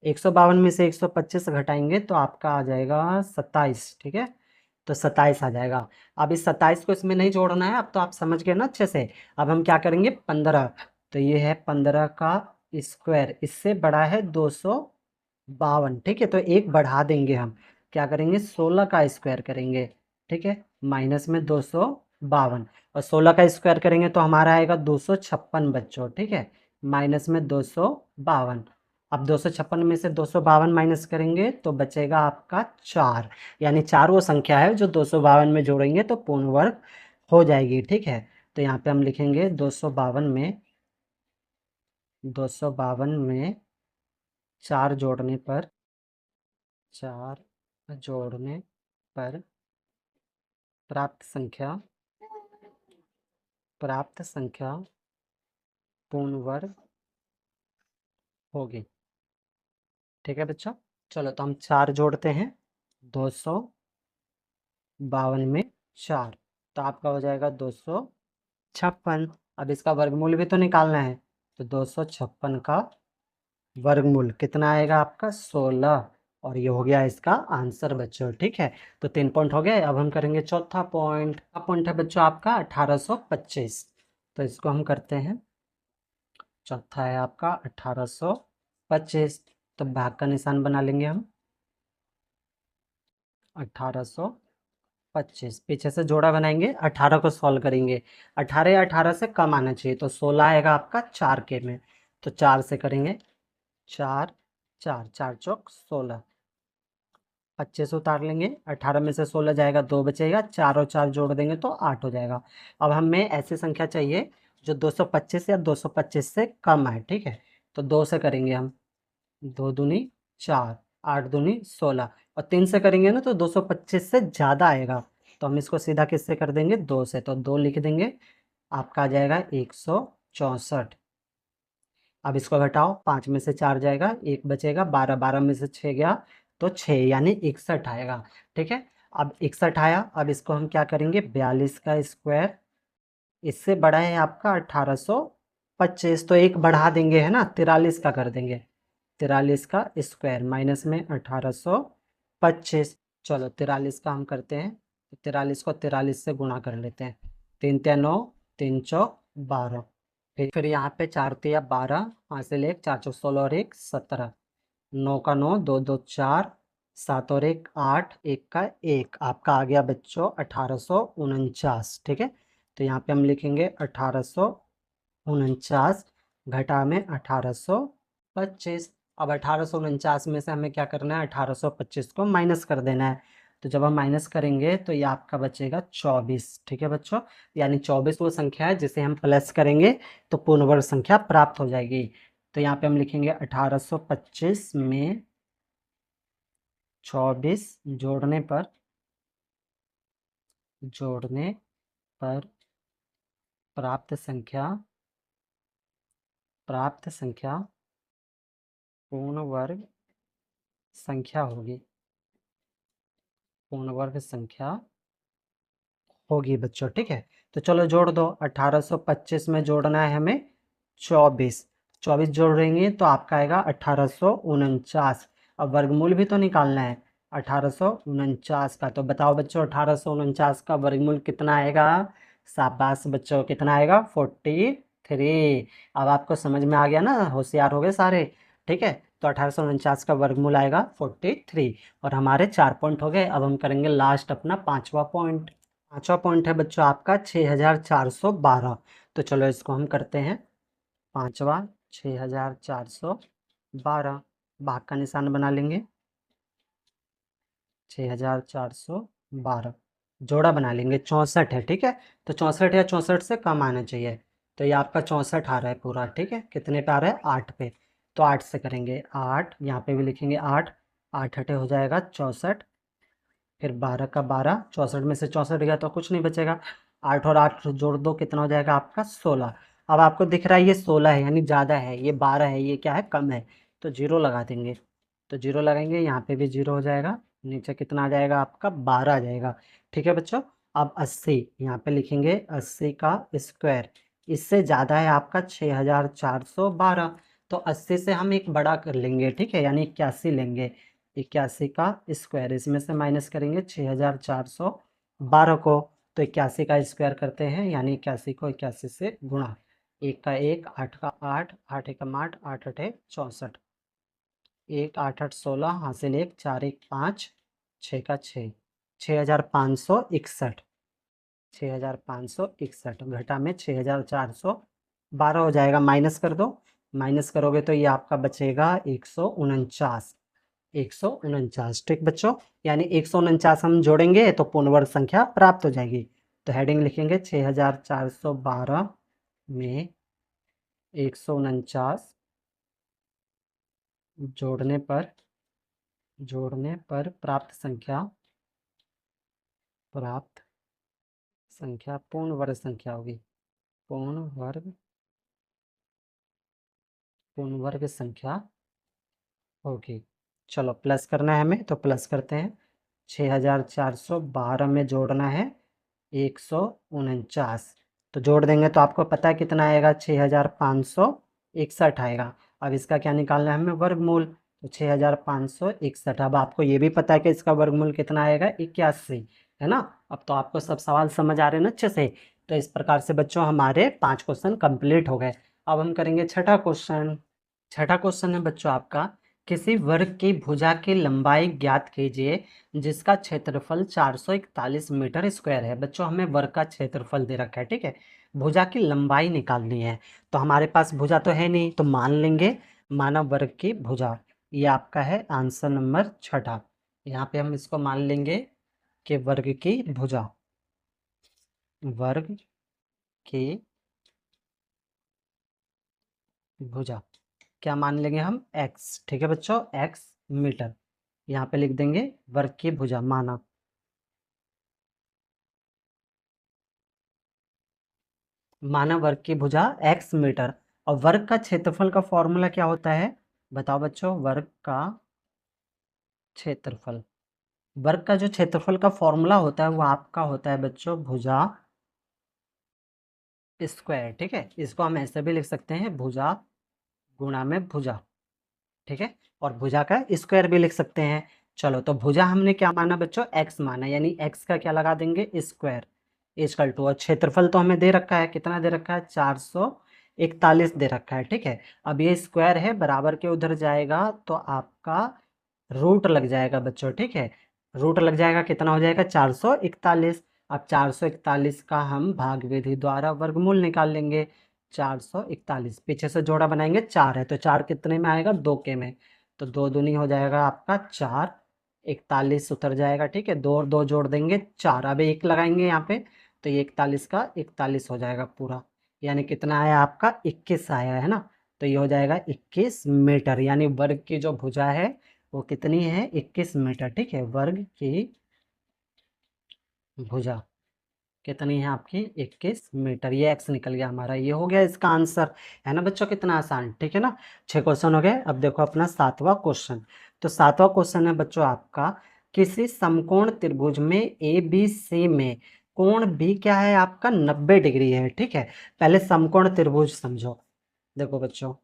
152 में से 125 घटाएंगे तो आपका आ जाएगा 27, ठीक है। तो 27 आ जाएगा। अब इस 27 को इसमें नहीं जोड़ना है, अब तो आप समझ गए ना अच्छे से। अब हम क्या करेंगे 15, तो ये है 15 का स्क्वायर, इससे बड़ा है 252, ठीक है। तो एक बढ़ा देंगे हम, क्या करेंगे 16 का स्क्वायर करेंगे, ठीक है, माइनस में 252, और 16 का स्क्वायर करेंगे तो हमारा आएगा 256 बच्चों, ठीक है, माइनस में 252। अब 256 में से 252 माइनस करेंगे तो बचेगा आपका 4, यानी 4 वो संख्या है जो 252 में जोड़ेंगे तो पूर्ण वर्ग हो जाएगी, ठीक है। तो यहाँ पे हम लिखेंगे 252 में 4 जोड़ने पर, 4 जोड़ने पर प्राप्त संख्या, प्राप्त संख्या पूर्ण वर्ग होगी, ठीक है बच्चों। चलो तो हम 4 जोड़ते हैं, 252 में 4, तो आपका हो जाएगा 256। अब इसका वर्गमूल भी तो निकालना है, तो 256 का वर्गमूल कितना आएगा आपका 16, और ये हो गया इसका आंसर बच्चों, ठीक है। तो 3 पॉइंट हो गए। अब हम करेंगे चौथा पॉइंट। पॉइंट है बच्चों आपका 1825। तो इसको हम करते हैं, चौथा है आपका 1825। तो भाग का निशान बना लेंगे हम, 1825। पीछे से जोड़ा बनाएंगे, 18 को सॉल्व करेंगे, 18 या 18 से कम आना चाहिए, तो 16 आएगा आपका 4 के में, तो 4 से करेंगे, 4 4 4 चौक 16, 25 उतार लेंगे, 18 में से 16 जाएगा, 2 बचेगा, 4 और 4 जोड़ देंगे तो 8 हो जाएगा। अब हमें ऐसी संख्या चाहिए जो 225 या 225 से कम है, ठीक है। तो 2 से करेंगे हम, 2 दूनी 4, 8 दूनी 16, और 3 से करेंगे ना तो 225 से ज़्यादा आएगा, तो हम इसको सीधा किससे कर देंगे 2 से, तो 2 लिख देंगे, आपका आ जाएगा 164। अब इसको घटाओ, 5 में से 4 जाएगा, 1 बचेगा, 12 12 में से 6 गया तो 6, यानी 61 आएगा, ठीक है। अब 61 आया, अब इसको हम क्या करेंगे 42 का स्क्वायर, इससे बड़ा है आपका 1825, 25, तो एक बढ़ा देंगे है ना, 43 का कर देंगे, 43 का स्क्वायर माइनस में 1825। चलो 43 का हम करते हैं, 43 को 43 से गुणा कर लेते हैं, 3 तिया 9, 3 चौक 12, फिर यहाँ पे 4 तिया 12, हासिल 1, 4 चौक 16 और 1 17, 9 का 9, 2 2 4, 7 और 1 8, 1 का 1, आपका आ गया बच्चों 1849। ठीक है, तो यहाँ पे हम लिखेंगे 1849 घटा में 1825। अब 1849 में से हमें क्या करना है, 1825 को माइनस कर देना है। तो जब हम माइनस करेंगे तो ये आपका बचेगा 24। ठीक है बच्चों, यानी 24 वो संख्या है जिसे हम प्लस करेंगे तो पूर्ण वर्ग संख्या प्राप्त हो जाएगी। तो यहाँ पे हम लिखेंगे 1825 में 24 जोड़ने पर प्राप्त संख्या पूर्ण वर्ग संख्या होगी, पूर्ण वर्ग संख्या होगी बच्चों। ठीक है, तो चलो जोड़ दो, 1825 में जोड़ना है हमें 24, 24 जोड़ेंगे तो आपका आएगा 1849। अब वर्गमूल भी तो निकालना है 1849 का, तो बताओ बच्चों 1849 का वर्गमूल कितना आएगा। शाबाश बच्चों, कितना आएगा 43। अब आपको समझ में आ गया ना, होशियार हो गए सारे। ठीक है, तो 1849 का वर्गमूल आएगा 43। और हमारे 4 पॉइंट हो गए। अब हम करेंगे लास्ट अपना 5वां पॉइंट। 5वां पॉइंट है बच्चों आपका 6412। तो चलो इसको हम करते हैं। 5वां 6412, भाग का निशान बना लेंगे, 6412 जोड़ा बना लेंगे, 64 है। ठीक है, तो 64 या 64 से कम आना चाहिए। तो ये आपका 64 आ रहा है पूरा। ठीक है, कितने पे आ रहा है, 8 पे। तो 8 से करेंगे, 8 यहाँ पे भी लिखेंगे 8, 8 अठे हो जाएगा 64, फिर 12 का 12, 64 में से 64 गया तो कुछ नहीं बचेगा, 8 और 8 जोड़ दो, कितना हो जाएगा आपका 16। अब आपको दिख रहा है ये 16 है यानी ज़्यादा है, ये 12 है ये क्या है, कम है, तो जीरो लगा देंगे। तो जीरो लगाएंगे, यहाँ पे भी जीरो हो जाएगा, नीचे कितना आ जाएगा आपका 12 आ जाएगा। ठीक है बच्चों, अब 80 यहाँ पे लिखेंगे, 80 का स्क्वायर, इससे ज़्यादा है आपका 6412, तो 80 से हम एक बड़ा कर लेंगे। ठीक है, यानी 81 लेंगे, 81 का स्क्वायर, इसमें से माइनस करेंगे 6412 को, तो 81 का स्क्वायर करते हैं, यानी 81 को 81 से गुणा, 1 का 1, 8 का 8, 8 एकम 8, 8 अठे 64, 1 8 8 16, हासिल 1, 4 1 5, 6 का 6, 6561, 6561 घटा में 6412 हो जाएगा, माइनस कर दो, माइनस करोगे तो ये आपका बचेगा 149, 149। ठीक बच्चों, यानी 149 हम जोड़ेंगे तो पूर्ण वर्ग संख्या प्राप्त हो जाएगी। तो हेडिंग लिखेंगे 6412 में 149 जोड़ने पर प्राप्त संख्या पूर्ण वर्ग संख्या होगी, पूर्ण वर्ग संख्या होगी। चलो प्लस करना है हमें, तो प्लस करते हैं, 6412 में जोड़ना है 149, तो जोड़ देंगे तो आपको पता है कितना आएगा, 6561 आएगा। अब इसका क्या निकालना है हमें, वर्गमूल, तो 6561। अब आपको ये भी पता है कि इसका वर्गमूल कितना आएगा, 81, है ना। अब तो आपको सब सवाल समझ आ रहे हैं ना अच्छे से। तो इस प्रकार से बच्चों हमारे 5 क्वेश्चन कंप्लीट हो गए। अब हम करेंगे छठा क्वेश्चन। छठा क्वेश्चन है बच्चों आपका, किसी वर्ग की भुजा की लंबाई ज्ञात कीजिए जिसका क्षेत्रफल 441 मीटर स्क्वायर है। बच्चों हमें वर्ग का क्षेत्रफल दे रखा है, ठीक है, भुजा की लंबाई निकालनी है। तो हमारे पास भुजा तो है नहीं, तो मान लेंगे मानव वर्ग की भुजा, ये आपका है आंसर नंबर छठा। यहाँ पे हम इसको मान लेंगे कि वर्ग की भुजा, वर्ग की भुजा क्या मान लेंगे हम, x। ठीक है बच्चों, x मीटर, यहाँ पे लिख देंगे वर्ग की भुजा, मानव वर्ग की भुजा x मीटर। और वर्ग का क्षेत्रफल का फॉर्मूला क्या होता है, बताओ बच्चों, वर्ग का क्षेत्रफल, वर्ग का जो क्षेत्रफल का फॉर्मूला होता है वो आपका होता है बच्चों, भुजा स्क्वायर, ठीक है। इसको हम ऐसे भी लिख सकते हैं, भुजा गुणा में भुजा, ठीक है। और भुजा का स्क्वायर भी लिख सकते हैं। चलो, तो भुजा हमने क्या माना बच्चों, एक्स माना, यानी एक्स का क्या लगा देंगे, स्क्वायर इक्वल टू, और क्षेत्रफल तो हमें दे रखा है, कितना दे रखा है, 441 दे रखा है, ठीक है। अब ये स्क्वायर है, बराबर के उधर जाएगा तो आपका रूट लग जाएगा बच्चों, ठीक है। रूट लग जाएगा, कितना हो जाएगा, 441। अब 441 का हम भाग विधि द्वारा वर्गमूल निकाल लेंगे। 441 पीछे से जोड़ा बनाएंगे, 4 है तो 4 कितने में आएगा, 2 के में, तो 2 दूनी हो जाएगा आपका 4, 41 उतर जाएगा, ठीक है। 2 और 2 जोड़ देंगे 4, अब 1 लगाएंगे यहाँ पे, तो ये 41 का 41 हो जाएगा पूरा, यानी कितना आया आपका, 21 आया है ना। तो ये हो जाएगा 21 मीटर, यानी वर्ग की जो भुजा है वो कितनी है, 21 मीटर, ठीक है। वर्ग की भुजा कितनी है आपकी, 21 मीटर। ये एक्स निकल गया हमारा, ये हो गया इसका आंसर, है ना बच्चों, कितना आसान, ठीक है ना। 6 क्वेश्चन हो गए। अब देखो अपना 7वां क्वेश्चन। तो 7वां क्वेश्चन है बच्चों आपका, किसी समकोण त्रिभुज में ए बी सी में कोण भी क्या है आपका, 90 डिग्री है, ठीक है। पहले समकोण त्रिभुज समझो। देखो बच्चों,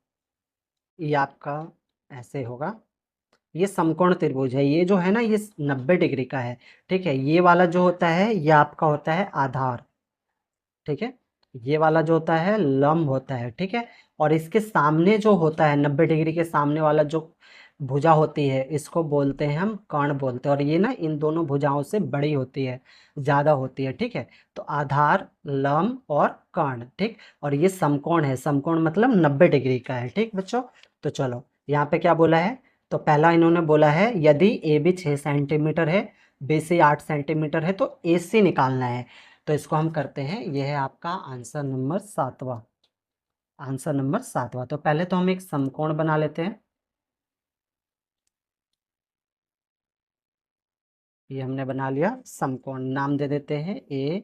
ये आपका ऐसे होगा, ये समकोण त्रिभुज है, ये जो है ना ये 90 डिग्री का है, ठीक है। ये वाला जो होता है ये आपका होता है आधार, ठीक है। ये वाला जो होता है लंब होता है, ठीक है। और इसके सामने जो होता है 90 डिग्री के सामने वाला जो भुजा होती है, इसको बोलते हैं हम कर्ण बोलते हैं, और ये ना इन दोनों भुजाओं से बड़ी होती है, ज़्यादा होती है, ठीक है। तो आधार, लंब और कर्ण, ठीक। और ये समकोण है, समकोण मतलब 90 डिग्री का है, ठीक बच्चों। तो चलो यहाँ पे क्या बोला है, तो पहला इन्होंने बोला है यदि ए बी 6 सेंटीमीटर है, बी सी 8 सेंटीमीटर है, तो ए सी निकालना है। तो इसको हम करते हैं, यह है आपका आंसर नंबर 7वां, आंसर नंबर 7वां। तो पहले तो हम एक समकोण बना लेते हैं, ये हमने बना लिया समकोण, नाम दे देते हैं ए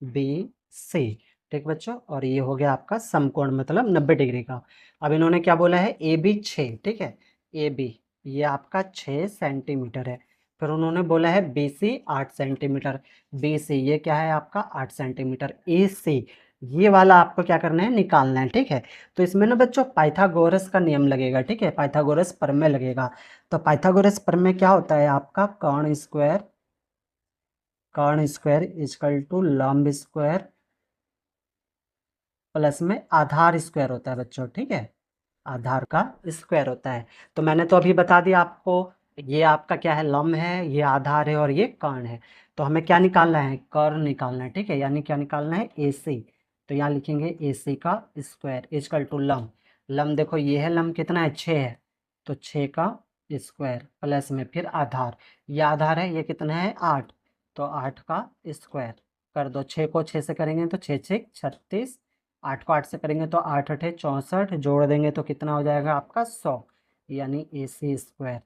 बी सी, ठीक बच्चों। और ये हो गया आपका समकोण मतलब 90 डिग्री का। अब इन्होंने क्या बोला है, ए बी 6, ठीक है। ए बी ये आपका 6 सेंटीमीटर है। फिर उन्होंने बोला है B C 8 centimetre, B C ये क्या है आपका 8 सेंटीमीटर, ए सी ये वाला आपको क्या करना है, निकालना है, ठीक है। तो इसमें ना बच्चों पाइथागोरस का नियम लगेगा, ठीक है, पाइथागोरस प्रमेय लगेगा। तो पाइथागोरस प्रमेय क्या होता है आपका, कर्ण स्क्वायर इजकल टू लंब स्क्वायर प्लस में आधार स्क्वायर होता है बच्चों, ठीक है। आधार का स्क्वायर होता है। तो मैंने तो अभी बता दिया आपको, ये आपका क्या है, लंब है, ये आधार है और ये कर्ण है। तो हमें क्या निकालना है, कर्ण निकालना है, ठीक है। यानी क्या निकालना है, ए सी। तो यहाँ लिखेंगे ए सी का स्क्वायर इजकल टू लंब, लंब देखो ये है, लंब कितना है, 6 है, तो 6 का स्क्वायर प्लस में फिर आधार, ये आधार है, ये कितना है 8, तो 8 का स्क्वायर कर दो। 6 को 6 से करेंगे तो 6 6 36, 8 को 8 से करेंगे तो 8 8 64, जोड़ देंगे तो कितना हो जाएगा आपका 100, यानी ए सी स्क्वायर,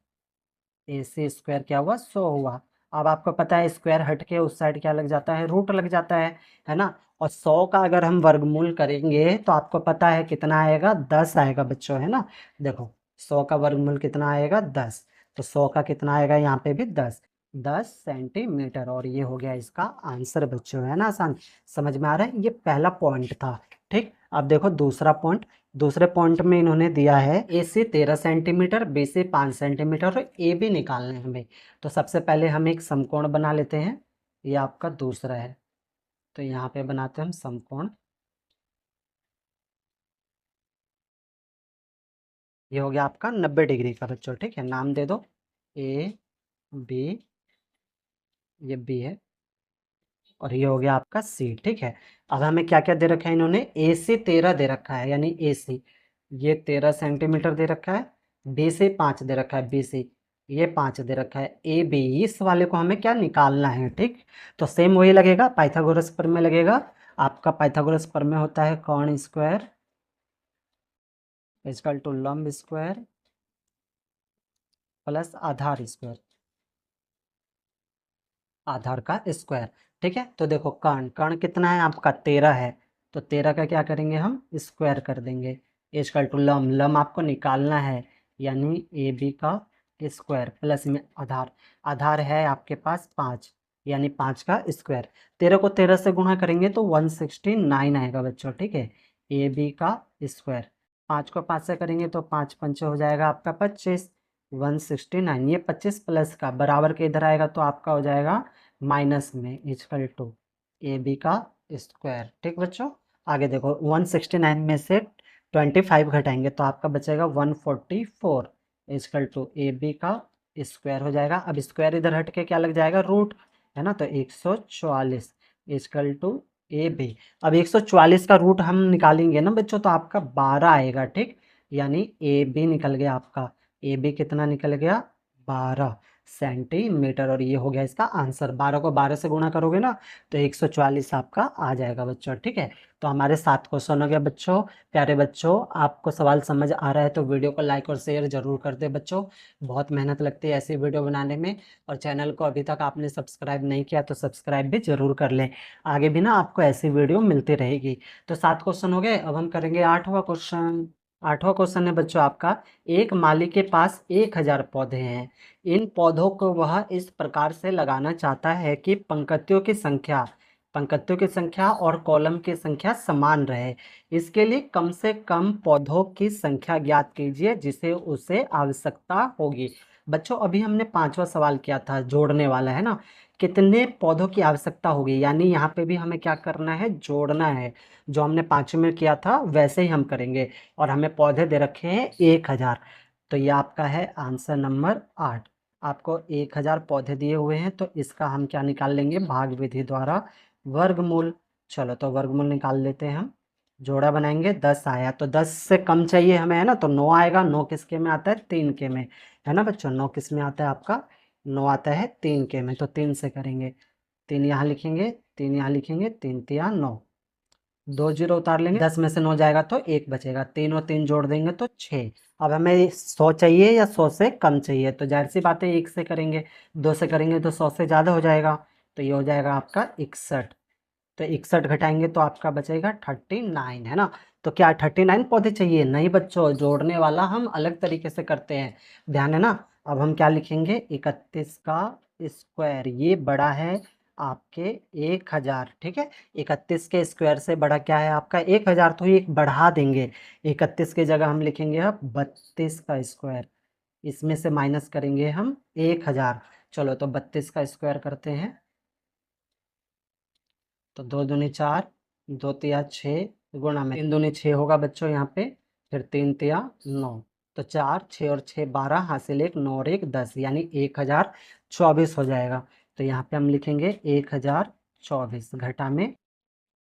ए सी स्क्वायर क्या हुआ, 100 हुआ। अब आपको पता है स्क्वायर हट के उस साइड क्या लग जाता है, रूट लग जाता है ना। और 100 का अगर हम वर्गमूल करेंगे तो आपको पता है कितना आएगा, 10 आएगा बच्चों, है ना। देखो 100 का वर्गमूल कितना आएगा, 10, तो 100 का कितना आएगा यहाँ पे भी 10, 10 सेंटीमीटर। और ये हो गया इसका आंसर बच्चों, है ना आसान, समझ में आ रहा है। ये पहला पॉइंट था, ठीक। अब देखो दूसरा पॉइंट, दूसरे पॉइंट में इन्होंने दिया है ए सी 13 सेंटीमीटर, बी सी 5 सेंटीमीटर और ए बी निकालना है हमें। तो सबसे पहले हम एक समकोण बना लेते हैं, ये आपका दूसरा है, तो यहाँ पे बनाते हैं हम समकोण। ये हो गया आपका 90 डिग्री का बच्चों, ठीक है। नाम दे दो ए बी, ये बी है, और ये हो गया आपका सी, ठीक है। अब हमें क्या क्या दे रखा है, इन्होंने ए सी 13 दे रखा है, यानी ए सी ये 13 सेंटीमीटर दे रखा है, बी सी 5 दे रखा है, बी सी ये 5 दे रखा है, ए बी इस वाले को हमें क्या निकालना है, ठीक। तो सेम वही लगेगा, पाइथागोरस प्रमेय लगेगा आपका। पाइथागोरस प्रमेय होता है कर्ण स्क्वायर इजकल टू लंब स्क्वायर प्लस आधार स्क्वायर, आधार का स्क्वायर, ठीक है। तो देखो कर्ण, कर्ण कितना है आपका, 13 है, तो 13 का क्या करेंगे हम, स्क्वायर कर देंगे इजकल टू लम, लम आपको निकालना है, यानी ए बी का स्क्वायर प्लस में आधार, आधार है आपके पास 5, यानी 5 का स्क्वायर। 13 को 13 से गुणा करेंगे तो 169 आएगा बच्चों, ठीक है। ए बी का स्क्वायर। 5 को 5 से करेंगे तो 5 पंचे हो जाएगा आपका 25, 169। ये 25 प्लस का बराबर के इधर आएगा तो आपका हो जाएगा माइनस में, इक्वल टू ए बी का स्क्वायर। ठीक बच्चों, आगे देखो 169 में से 25 घटाएंगे तो आपका बचेगा 144, इक्वल टू ए बी का स्क्वायर हो जाएगा। अब स्क्वायर इधर हट के क्या लग जाएगा, रूट, है ना। तो 144 इक्वल टू ए बी। अब 144 का रूट हम निकालेंगे ना बच्चों तो आपका 12 आएगा, ठीक। यानी ए बी निकल गया आपका, ए बी कितना निकल गया, 12 सेंटीमीटर। और ये हो गया इसका आंसर। 12 को 12 से गुणा करोगे ना तो 144 आपका आ जाएगा बच्चों, ठीक है। तो हमारे 7 क्वेश्चन हो गया बच्चों। प्यारे बच्चों, आपको सवाल समझ आ रहा है तो वीडियो को लाइक और शेयर जरूर कर दे बच्चों। बहुत मेहनत लगती है ऐसी वीडियो बनाने में। और चैनल को अभी तक आपने सब्सक्राइब नहीं किया तो सब्सक्राइब भी जरूर कर लें। आगे भी ना आपको ऐसी वीडियो मिलती रहेगी। तो 7 क्वेश्चन हो गए, अब हम करेंगे 8वां क्वेश्चन। 8वां क्वेश्चन है बच्चों आपका, एक माली के पास 1000 पौधे हैं। इन पौधों को वह इस प्रकार से लगाना चाहता है कि पंक्तियों की संख्या और कॉलम की संख्या समान रहे। इसके लिए कम से कम पौधों की संख्या ज्ञात कीजिए जिसे उसे आवश्यकता होगी। बच्चों अभी हमने 5वां सवाल किया था, जोड़ने वाला, है ना। कितने पौधों की आवश्यकता होगी, यानी यहाँ पे भी हमें क्या करना है, जोड़ना है। जो हमने 5वें में किया था वैसे ही हम करेंगे। और हमें पौधे दे रखे हैं 1000। तो ये आपका है आंसर नंबर 8। आपको 1000 पौधे दिए हुए हैं तो इसका हम क्या निकाल लेंगे, भाग विधि द्वारा वर्गमूल। चलो तो वर्गमूल निकाल लेते हैं हम। जोड़ा बनाएंगे, 10 आया तो 10 से कम चाहिए हमें, है ना। तो 9 आएगा। 9 किसके में आता है, 3 के में, है ना बच्चों। 9 किस में आता है आपका, 9 आता है 3 के में। तो 3 से करेंगे, 3 यहाँ लिखेंगे, 3 यहाँ लिखेंगे, 3 तिया 9, 2 जीरो उतार लेंगे, 10 में से 9 जाएगा तो 1 बचेगा। 3 और 3 जोड़ देंगे तो 6। अब हमें 100 चाहिए या 100 से कम चाहिए, तो जाहिर सी बात है 1 से करेंगे, 2 से करेंगे तो 100 से ज़्यादा हो जाएगा। तो ये हो जाएगा आपका 61। तो 61 घटाएंगे तो आपका बचेगा 39, है ना। तो क्या 39 पौधे चाहिए, नहीं बच्चों, जोड़ने वाला हम अलग तरीके से करते हैं, ध्यान है ना। अब हम क्या लिखेंगे, 31 का स्क्वायर, ये बड़ा है आपके 1000, ठीक है। 31 के स्क्वायर से बड़ा क्या है आपका 1000, तो ये बढ़ा देंगे। 31 की जगह हम लिखेंगे अब 32 का स्क्वायर, इसमें से माइनस करेंगे हम 1000। चलो तो 32 का स्क्वायर करते हैं। तो 2 दूनी 4, 2 तिया 6, गुणा में 3 दूनी 6 होगा बच्चों यहाँ पे, फिर 3 तिया 9। तो 4, 6 और 6 12, हासिल 1, 9 और 1 10, यानी 1024 हो जाएगा। तो यहाँ पे हम लिखेंगे 1024 घटा में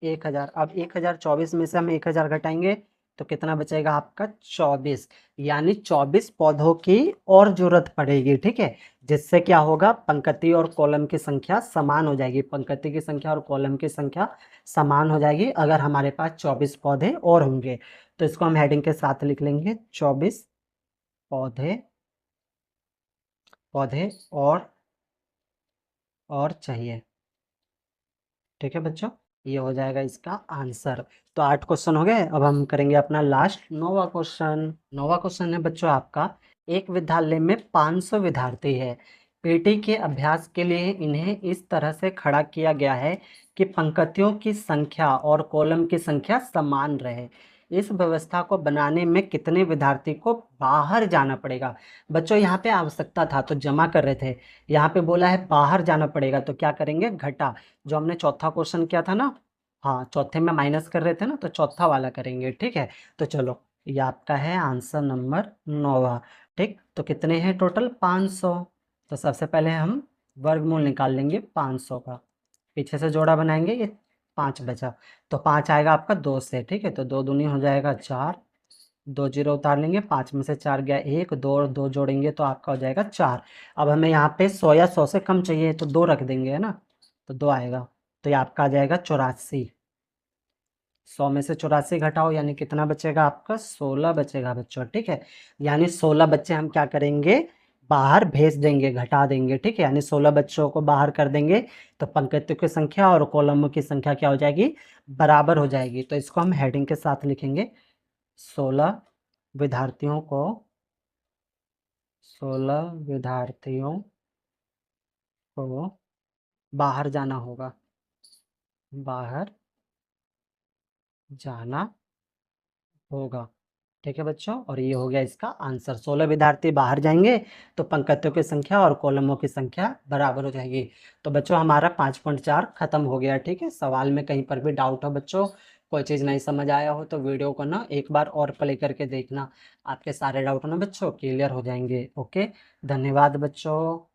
1000। अब 1024 में से हम 1000 घटाएंगे तो कितना बचेगा आपका 24, यानी 24 पौधों की और जरूरत पड़ेगी, ठीक है। जिससे क्या होगा, पंक्ति और कॉलम की संख्या समान हो जाएगी। पंक्ति की संख्या और कॉलम की संख्या समान हो जाएगी अगर हमारे पास 24 पौधे और होंगे। तो इसको हम हेडिंग के साथ लिख लेंगे, 24 पौधे पौधे और चाहिए, ठीक है बच्चों। ये हो जाएगा इसका आंसर। तो 8 क्वेश्चन हो गए, अब हम करेंगे अपना लास्ट 9वां क्वेश्चन। 9वां क्वेश्चन है बच्चों आपका, एक विद्यालय में 500 विद्यार्थी है। पीटी के अभ्यास के लिए इन्हें इस तरह से खड़ा किया गया है कि पंक्तियों की संख्या और कॉलम की संख्या समान रहे। इस व्यवस्था को बनाने में कितने विद्यार्थी को बाहर जाना पड़ेगा। बच्चों यहाँ पे आवश्यकता था तो जमा कर रहे थे, यहाँ पे बोला है बाहर जाना पड़ेगा तो क्या करेंगे, घटा। जो हमने चौथा क्वेश्चन किया था ना, हाँ चौथे में माइनस कर रहे थे ना, तो चौथा वाला करेंगे, ठीक है। तो चलो ये आपका है आंसर नंबर 9वां, ठीक। तो कितने हैं टोटल, 500। तो सबसे पहले हम वर्गमूल निकाल लेंगे 500 का, पीछे से जोड़ा बनाएंगे, ये 5 बचा। तो 5 आएगा आपका 2 से, ठीक है। तो 2 दूनी हो जाएगा 4, 2 जीरो उतार लेंगे, 5 में से 4 गया 1, 2 और 2 जोड़ेंगे तो आपका हो जाएगा 4। अब हमें यहाँ पे 100 या 100 से कम चाहिए तो 2 रख देंगे, है ना। तो 2 आएगा, तो ये आपका आ जाएगा 84। 100 में से 84 घटाओ, यानी कितना बचेगा आपका, 16 बचेगा बच्चों, ठीक है। यानी 16 बच्चे हम क्या करेंगे, बाहर भेज देंगे, घटा देंगे, ठीक है। यानी 16 बच्चों को बाहर कर देंगे तो पंक्तियों की संख्या और कॉलमों की संख्या क्या हो जाएगी, बराबर हो जाएगी। तो इसको हम हेडिंग के साथ लिखेंगे, 16 विद्यार्थियों को 16 विद्यार्थियों को बाहर जाना होगा, बाहर जाना होगा। ठीक है बच्चों, और ये हो गया इसका आंसर। 16 विद्यार्थी बाहर जाएंगे तो पंक्तियों की संख्या और कॉलमों की संख्या बराबर हो जाएगी। तो बच्चों हमारा 5.4 खत्म हो गया। ठीक है, सवाल में कहीं पर भी डाउट हो बच्चों, कोई चीज़ नहीं समझ आया हो तो वीडियो को ना एक बार और प्ले करके देखना, आपके सारे डाउट ना बच्चों क्लियर हो जाएंगे। ओके, धन्यवाद बच्चों।